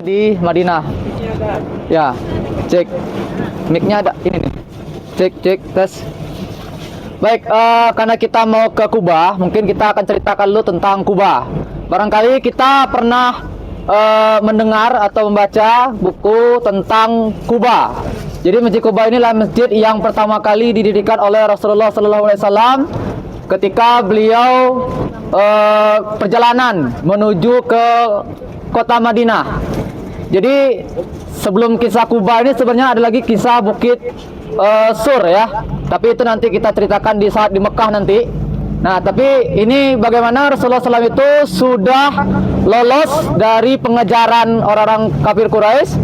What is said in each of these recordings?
Di Madinah. Ya, cek. Mic-nya ada ini nih. Cek tes. Baik, karena kita mau ke Kuba, mungkin kita akan ceritakan dulu tentang Kuba. Barangkali kita pernah mendengar atau membaca buku tentang Kuba. Jadi Masjid Kuba inilah masjid yang pertama kali didirikan oleh Rasulullah SAW ketika beliau perjalanan menuju ke kota Madinah. Jadi sebelum kisah Kuba ini sebenarnya ada lagi kisah Bukit Sur ya. Tapi itu nanti kita ceritakan di saat di Mekah nanti. Nah, tapi ini bagaimana Rasulullah SAW itu sudah lolos dari pengejaran orang-orang kafir Quraisy,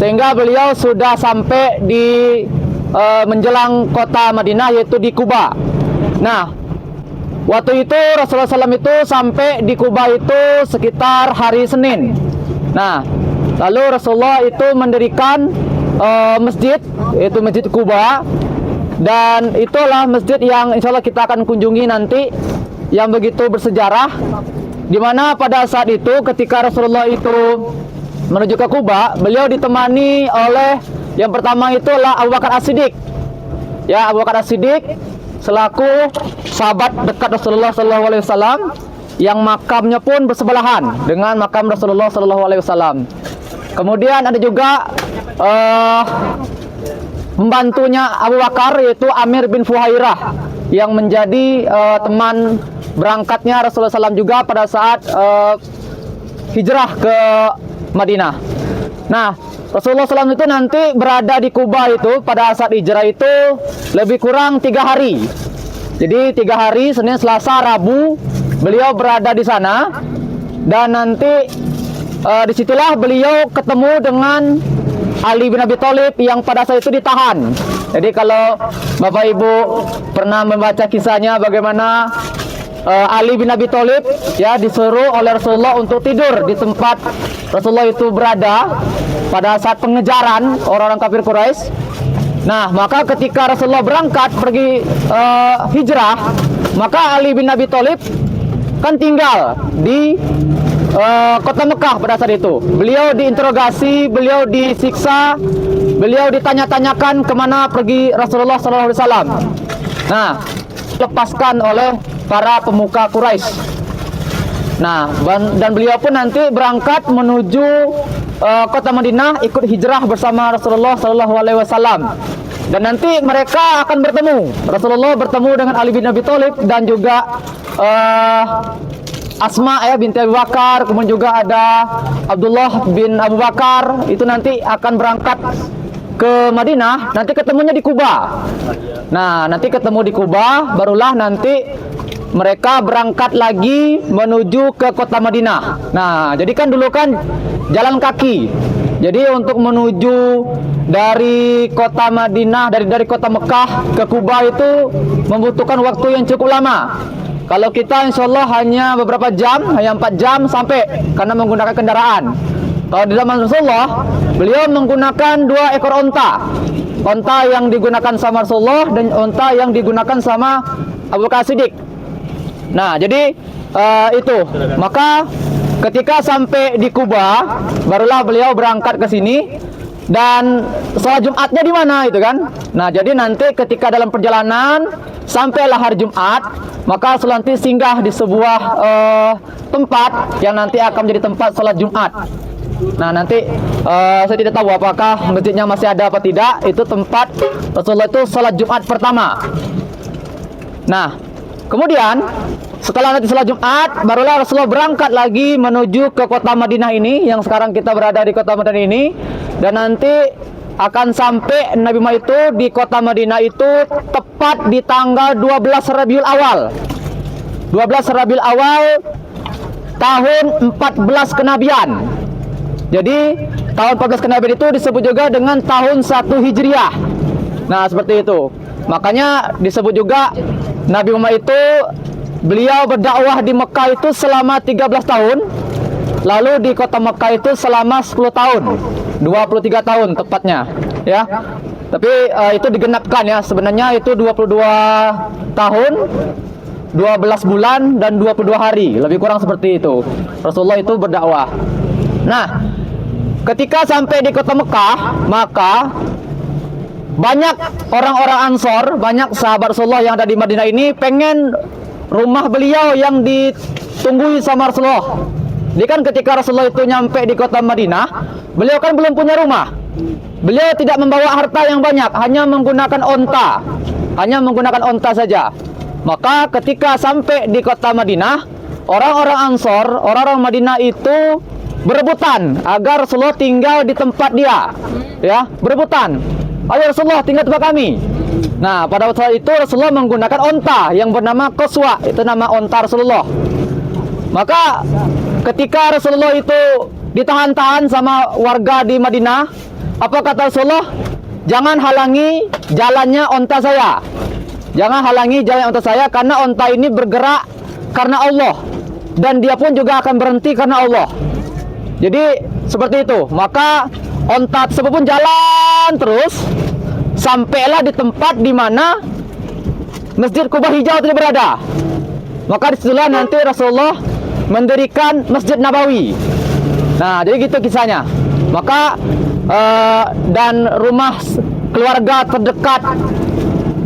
sehingga beliau sudah sampai di menjelang kota Madinah, yaitu di Kuba. Nah, waktu itu Rasulullah SAW itu sampai di Kuba itu sekitar hari Senin. Nah, lalu Rasulullah itu mendirikan masjid, yaitu Masjid Kuba. Dan itulah masjid yang insya Allah kita akan kunjungi nanti, yang begitu bersejarah, dimana pada saat itu ketika Rasulullah itu menuju ke Kuba, beliau ditemani oleh yang pertama itulah Abu Bakar As-Siddiq. Ya, Abu Bakar As-Siddiq selaku sahabat dekat Rasulullah SAW, yang makamnya pun bersebelahan dengan makam Rasulullah SAW. Kemudian ada juga pembantunya Abu Bakar, yaitu Amir bin Fuhairah, yang menjadi teman berangkatnya Rasulullah SAW juga pada saat hijrah ke Madinah. Nah, Rasulullah SAW itu nanti berada di Kuba itu pada saat hijrah itu lebih kurang 3 hari. Jadi 3 hari, Senin, Selasa, Rabu, beliau berada di sana. Dan nanti disitulah beliau ketemu dengan Ali bin Abi Thalib yang pada saat itu ditahan. Jadi kalau Bapak Ibu pernah membaca kisahnya bagaimana Ali bin Abi Thalib ya disuruh oleh Rasulullah untuk tidur di tempat Rasulullah itu berada pada saat pengejaran orang-orang kafir Quraisy. Nah, maka ketika Rasulullah berangkat pergi hijrah, maka Ali bin Abi Thalib kan tinggal di kota Mekah pada saat itu. Beliau diinterogasi, beliau disiksa, beliau ditanya-tanyakan kemana pergi Rasulullah SAW. Nah, lepaskan oleh para pemuka Quraisy. Nah, dan beliau pun nanti berangkat menuju kota Madinah, ikut hijrah bersama Rasulullah SAW. Dan nanti mereka akan bertemu. Rasulullah bertemu dengan Ali bin Abi Thalib dan juga Asma ya binti Abu Bakar, kemudian juga ada Abdullah bin Abu Bakar, itu nanti akan berangkat ke Madinah, nanti ketemunya di Kuba. Nah, nanti ketemu di Kuba, barulah nanti mereka berangkat lagi menuju ke kota Madinah. Nah, jadi kan dulu kan jalan kaki. Jadi untuk menuju dari kota Madinah, dari kota Mekah ke Kuba itu membutuhkan waktu yang cukup lama. Kalau kita insya Allah hanya beberapa jam, hanya 4 jam sampai, karena menggunakan kendaraan. Kalau di zaman Rasulullah, beliau menggunakan 2 ekor onta. Onta yang digunakan sama Rasulullah dan onta yang digunakan sama Abu Bakar Siddiq. Nah, jadi itu. Maka ketika sampai di Kuba, barulah beliau berangkat ke sini. Dan sholat Jumatnya di mana itu kan? Nah, jadi nanti ketika dalam perjalanan sampailah hari Jumat, maka nanti singgah di sebuah tempat yang nanti akan menjadi tempat sholat Jumat. Nah, nanti saya tidak tahu apakah masjidnya masih ada apa tidak. Itu tempat Rasulullah itu sholat Jumat pertama. Nah, kemudian setelah nanti sholat Jumat, barulah Rasulullah berangkat lagi menuju ke kota Madinah ini, yang sekarang kita berada di kota Madinah ini. Dan nanti akan sampai Nabi Muhammad itu di kota Madinah itu tepat di tanggal 12 Rabiul Awal. 12 Rabiul Awal tahun 14 kenabian. Jadi tahun 14 kenabian itu disebut juga dengan tahun 1 Hijriah. Nah, seperti itu. Makanya disebut juga Nabi Muhammad itu beliau berdakwah di Mekah itu selama 13 tahun. Lalu di kota Mekah itu selama 10 tahun. 23 tahun tepatnya ya. Tapi itu digenapkan ya. Sebenarnya itu 22 tahun 12 bulan dan 22 hari. Lebih kurang seperti itu Rasulullah itu berdakwah. Nah, ketika sampai di kota Mekah, maka banyak orang-orang Ansor, banyak sahabat Rasulullah yang ada di Madinah ini pengen rumah beliau yang ditunggui sama Rasulullah. Jadi kan ketika Rasulullah itu nyampe di kota Madinah, beliau kan belum punya rumah. Beliau tidak membawa harta yang banyak, hanya menggunakan onta saja. Maka ketika sampai di kota Madinah, orang-orang Ansor, orang-orang Madinah itu berebutan agar Rasulullah tinggal di tempat dia. Ya, berebutan. Ayo Rasulullah tinggal tempat kami. Nah, pada saat itu Rasulullah menggunakan onta yang bernama Qaswa, itu nama onta Rasulullah. Maka ketika Rasulullah itu ditahan-tahan sama warga di Madinah, apa kata Rasulullah? Jangan halangi jalannya onta saya. Jangan halangi jalan onta saya, karena onta ini bergerak karena Allah, dan dia pun juga akan berhenti karena Allah. Jadi seperti itu. Maka onta tersebut pun jalan terus sampailah di tempat di mana Masjid Quba hijau itu berada. Maka disitulah nanti Rasulullah mendirikan Masjid Nabawi. Nah, jadi gitu kisahnya. Maka dan rumah keluarga terdekat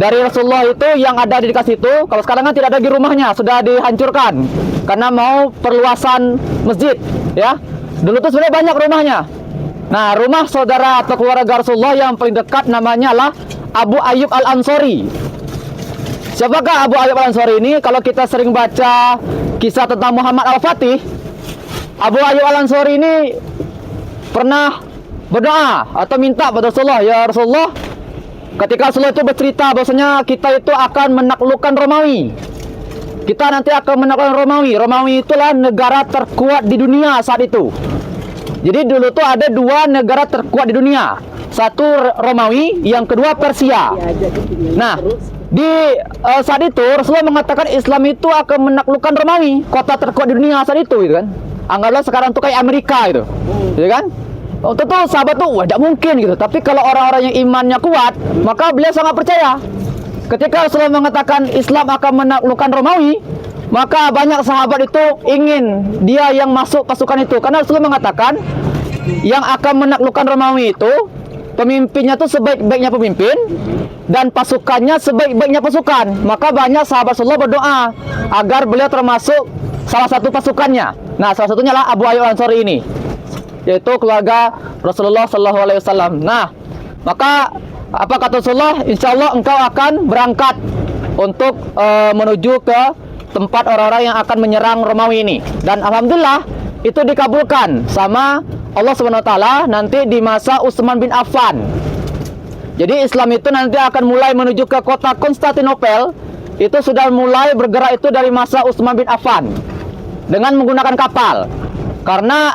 dari Rasulullah itu yang ada di dekat situ, kalau sekarang kan tidak ada di rumahnya, sudah dihancurkan karena mau perluasan masjid, ya. Dulu tuh sebenarnya banyak rumahnya. Nah, rumah saudara atau keluarga Rasulullah yang paling dekat namanya adalah Abu Ayyub Al-Ansori. Siapakah Abu Ayyub Al-Ansori ini? Kalau kita sering baca kisah tentang Muhammad Al-Fatih, Abu Ayyub Al-Ansori ini pernah berdoa atau minta pada Rasulullah, ya Rasulullah, ketika Rasulullah itu bercerita bahwasanya kita itu akan menaklukkan Romawi. Kita nanti akan menaklukkan Romawi. Romawi itulah negara terkuat di dunia saat itu. Jadi dulu tuh ada dua negara terkuat di dunia. Satu Romawi, yang kedua Persia. Nah, di saat itu Rasulullah mengatakan Islam itu akan menaklukkan Romawi, kota terkuat di dunia saat itu, gitu kan. Anggaplah sekarang tuh kayak Amerika gitu. Gitu kan? Oh, tentu sahabat tuh, wah, tidak mungkin gitu. Tapi kalau orang-orang yang imannya kuat, maka beliau sangat percaya. Ketika Rasulullah mengatakan Islam akan menaklukkan Romawi, maka banyak sahabat itu ingin dia yang masuk pasukan itu. Karena Rasulullah mengatakan yang akan menaklukkan Romawi itu pemimpinnya itu sebaik-baiknya pemimpin dan pasukannya sebaik-baiknya pasukan. Maka banyak sahabat Rasulullah berdoa agar beliau termasuk salah satu pasukannya. Nah, salah satunya adalah Abu Ayyub Al-Ansori ini, yaitu keluarga Rasulullah SAW. Nah, maka apa kata Rasulullah? Insya Allah engkau akan berangkat untuk menuju ke tempat orang-orang yang akan menyerang Romawi ini. Dan alhamdulillah itu dikabulkan sama Allah SWT nanti di masa Utsman bin Affan. Jadi Islam itu nanti akan mulai menuju ke kota Konstantinopel. Itu sudah mulai bergerak itu dari masa Utsman bin Affan dengan menggunakan kapal. Karena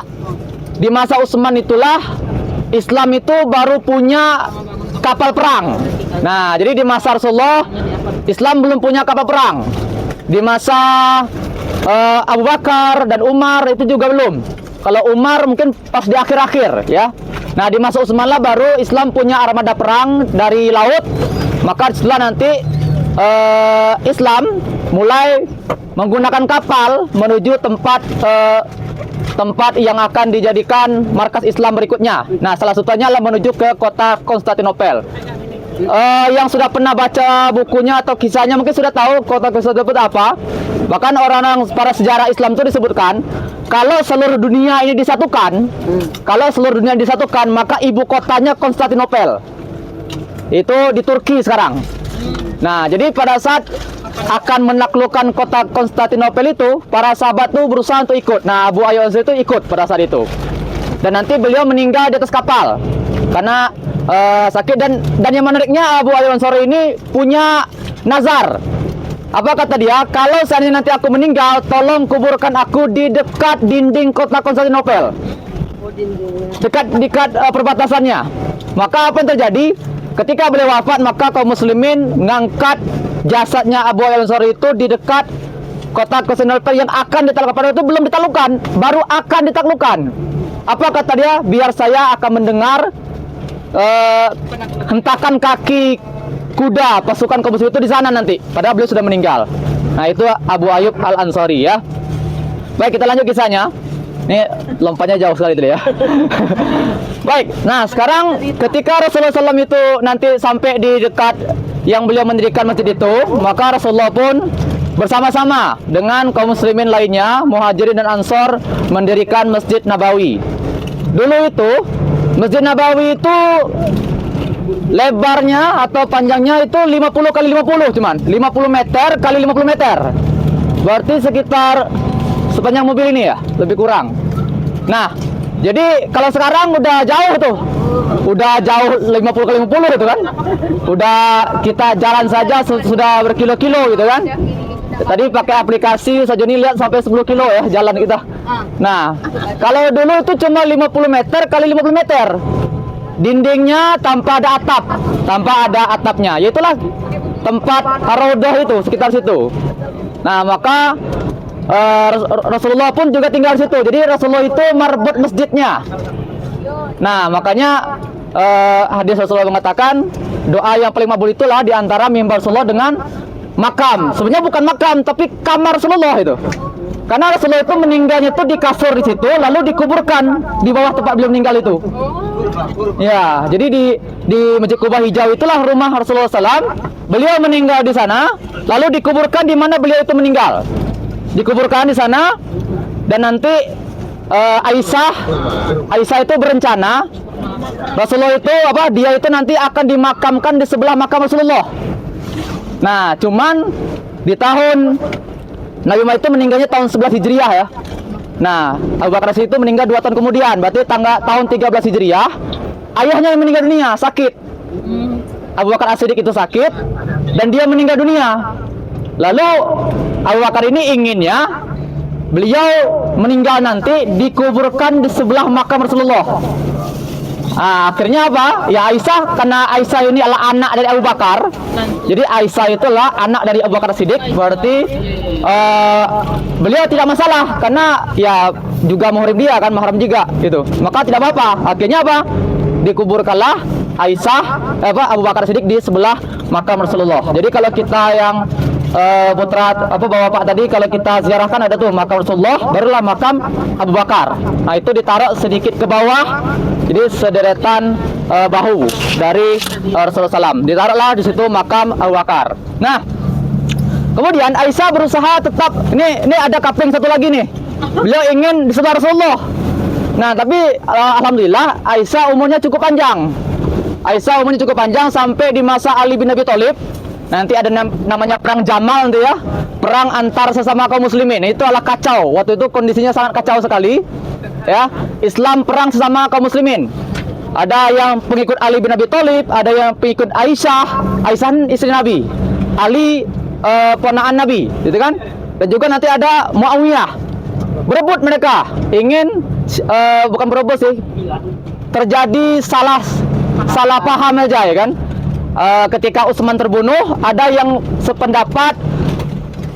di masa Utsman itulah Islam itu baru punya kapal perang. Nah, jadi di masa Rasulullah Islam belum punya kapal perang. Di masa Abu Bakar dan Umar itu juga belum. Kalau Umar mungkin pas di akhir-akhir, ya. Nah, di masa Utsman lah baru Islam punya armada perang dari laut. Maka setelah nanti Islam mulai menggunakan kapal menuju tempat yang akan dijadikan markas Islam berikutnya. Nah, salah satunya adalah menuju ke kota Konstantinopel. Yang sudah pernah baca bukunya atau kisahnya mungkin sudah tahu kota Konstantinopel apa. Bahkan orang-orang para sejarah Islam itu disebutkan kalau seluruh dunia ini disatukan, maka ibu kotanya Konstantinopel. Itu di Turki sekarang. Nah, jadi pada saat akan menaklukkan kota Konstantinopel itu, para sahabat tuh berusaha untuk ikut. Nah, Abu Ayyub Al-Ansori itu ikut pada saat itu. Dan nanti beliau meninggal di atas kapal karena sakit. Dan yang menariknya, Abu Ayyub Al-Ansori ini punya nazar. Apa kata dia? Kalau seandainya nanti aku meninggal, tolong kuburkan aku di dekat dinding kota Konstantinopel, dekat perbatasannya. Maka apa yang terjadi? Ketika beliau wafat, maka kaum muslimin mengangkat jasadnya Abu Ayyub Al-Ansori itu di dekat kota Konstantinopel yang akan ditaklukkan. Itu belum ditaklukkan, baru akan ditaklukkan. Apa kata dia? Biar saya akan mendengar hentakan kaki kuda pasukan kaum muslimin itu di sana nanti. Padahal beliau sudah meninggal. Nah, itu Abu Ayyub Al-Ansori, ya. Baik, kita lanjut kisahnya. Ini lompatnya jauh sekali tadi ya. Baik, nah sekarang ketika Rasulullah SAW itu nanti sampai di dekat yang beliau mendirikan masjid itu, maka Rasulullah pun bersama-sama dengan kaum muslimin lainnya, Muhajirin dan Ansor, mendirikan Masjid Nabawi. Dulu itu Masjid Nabawi itu lebarnya atau panjangnya itu 50 kali 50 cuman 50 meter kali 50 meter. Berarti sekitar sepanjang mobil ini ya, lebih kurang. Nah, jadi kalau sekarang udah jauh tuh. Udah jauh 50 kali 50 gitu kan. Udah kita jalan saja sudah berkilo-kilo gitu kan. Tadi pakai aplikasi saja nih lihat sampai 10 kilo ya jalan kita. Nah, kalau dulu itu cuma 50 meter kali 50 meter. Dindingnya tanpa ada atap, tanpa ada atapnya. Yaitulah tempat Ar-Raudhah itu, sekitar situ. Nah, maka Rasulullah pun juga tinggal di situ. Jadi Rasulullah itu marbut masjidnya. Nah, makanya hadis Rasulullah mengatakan doa yang paling makbul itulah di antara mimbar Rasulullah dengan makam. Sebenarnya bukan makam, tapi kamar Rasulullah itu. Karena Rasulullah itu meninggalnya itu di kasur di situ, lalu dikuburkan di bawah tempat beliau meninggal itu. Ya, jadi di Masjid Quba Hijau itulah rumah Rasulullah SAW. Beliau meninggal di sana, lalu dikuburkan di mana beliau itu meninggal. Dikuburkan di sana, dan nanti Aisyah itu berencana Rasulullah itu dia itu nanti akan dimakamkan di sebelah makam Rasulullah. Nah, cuman di tahun Nabi Muhammad itu meninggalnya tahun 11 Hijriah ya. Nah, Abu Bakar As-Siddiq itu meninggal 2 tahun kemudian, berarti tahun 13 Hijriah. Ayahnya yang meninggal dunia, sakit. Abu Bakar As-Siddiq itu sakit dan dia meninggal dunia. Lalu Abu Bakar ini inginnya beliau meninggal nanti dikuburkan di sebelah makam Rasulullah. Nah, akhirnya apa? Ya Aisyah, karena Aisyah ini adalah anak dari Abu Bakar. Jadi Aisyah itulah anak dari Abu Bakar Siddiq. Berarti beliau tidak masalah karena ya juga muhrim dia kan, mahram juga gitu. Maka tidak apa-apa. Akhirnya apa? Dikuburkanlah Aisyah Abu Bakar Siddiq di sebelah makam Rasulullah. Jadi kalau kita yang putra bapak tadi kalau kita ziarahkan ada tuh makam Rasulullah, barulah makam Abu Bakar. Nah, itu ditaruh sedikit ke bawah. Jadi sederetan bahu dari Rasulullah SAW. Ditaruhlah di situ makam Abu Bakar. Nah, kemudian Aisyah berusaha tetap ini ada kapling satu lagi nih. Beliau ingin di sebelah Rasulullah. Nah, tapi alhamdulillah Aisyah umurnya cukup panjang. Aisyah umurnya cukup panjang sampai di masa Ali bin Abi Thalib. Nanti ada namanya perang Jamal nanti ya. Perang antar sesama kaum muslimin. Itu adalah kacau. Waktu itu kondisinya sangat kacau sekali. Ya, Islam perang sesama kaum muslimin. Ada yang pengikut Ali bin Abi Thalib, ada yang pengikut Aisyah. Aisyah istri Nabi. Ali ponakan Nabi, gitu kan? Dan juga nanti ada Muawiyah. Berebut mereka, ingin bukan berebut sih. Terjadi salah paham aja ya kan? Ketika Utsman terbunuh, ada yang sependapat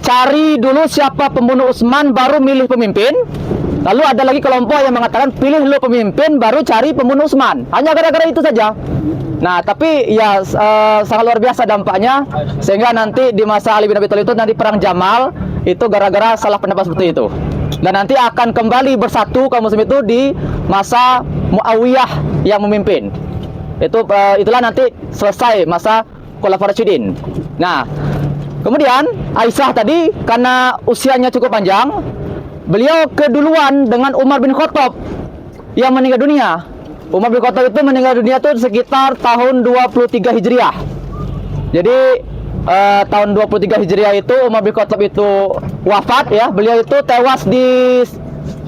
cari dulu siapa pembunuh Utsman baru milih pemimpin. Lalu ada lagi kelompok yang mengatakan pilih dulu pemimpin baru cari pembunuh Utsman. Hanya gara-gara itu saja. Nah, tapi ya sangat luar biasa dampaknya sehingga nanti di masa Ali bin Abi Thalib itu nanti perang Jamal itu gara-gara salah pendapat seperti itu. Dan nanti akan kembali bersatu kaum muslim itu di masa Muawiyah yang memimpin. Itulah nanti selesai masa Khulafaur Rasyidin. Nah, kemudian Aisyah tadi karena usianya cukup panjang, beliau keduluan dengan Umar bin Khattab yang meninggal dunia. Umar bin Khattab itu meninggal dunia itu sekitar tahun 23 Hijriah. Jadi tahun 23 Hijriah itu Umar bin Khattab itu wafat ya. Beliau itu tewas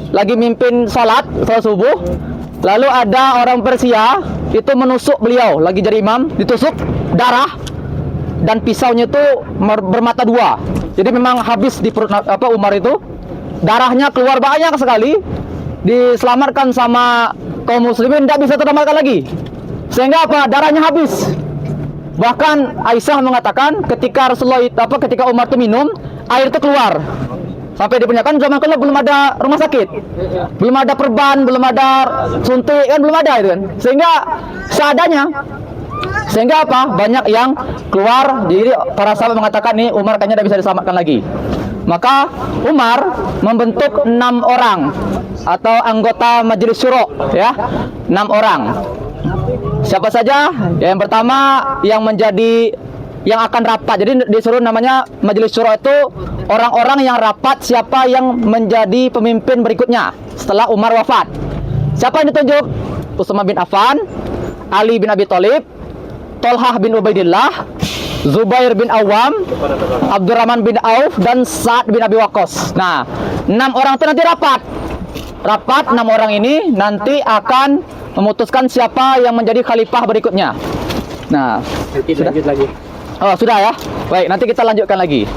lagi mimpin sholat subuh. Lalu ada orang Persia itu menusuk beliau lagi jadi imam, ditusuk darah dan pisaunya itu bermata dua. Jadi memang habis di perut Umar itu. Darahnya keluar banyak sekali. Diselamatkan sama kaum muslimin, tidak bisa terselamatkan lagi. Sehingga apa? Darahnya habis. Bahkan Aisyah mengatakan ketika ketika Umar itu minum, air itu keluar. Sampai dipertanyakan zaman itu belum ada rumah sakit, belum ada perban, belum ada suntik kan, belum ada itu kan. Sehingga seadanya. Sehingga apa? Banyak yang keluar. Jadi para sahabat mengatakan nih Umar kayaknya tidak bisa diselamatkan lagi. Maka Umar membentuk 6 orang atau anggota majelis syuro, ya, 6 orang. Siapa saja? Yang pertama yang akan rapat. Jadi disuruh namanya majelis syuro itu orang-orang yang rapat siapa yang menjadi pemimpin berikutnya setelah Umar wafat. Siapa yang ditunjuk? Utsman bin Affan, Ali bin Abi Thalib, Tolhah bin Ubaidillah, Zubair bin Awam, Abdurrahman bin Auf, dan Sa'ad bin Abi Waqqas. Nah, 6 orang itu nanti rapat. 6 orang ini nanti akan memutuskan siapa yang menjadi khalifah berikutnya. Nah, sudah? Lanjut lagi. Oh, sudah ya. Baik, nanti kita lanjutkan lagi.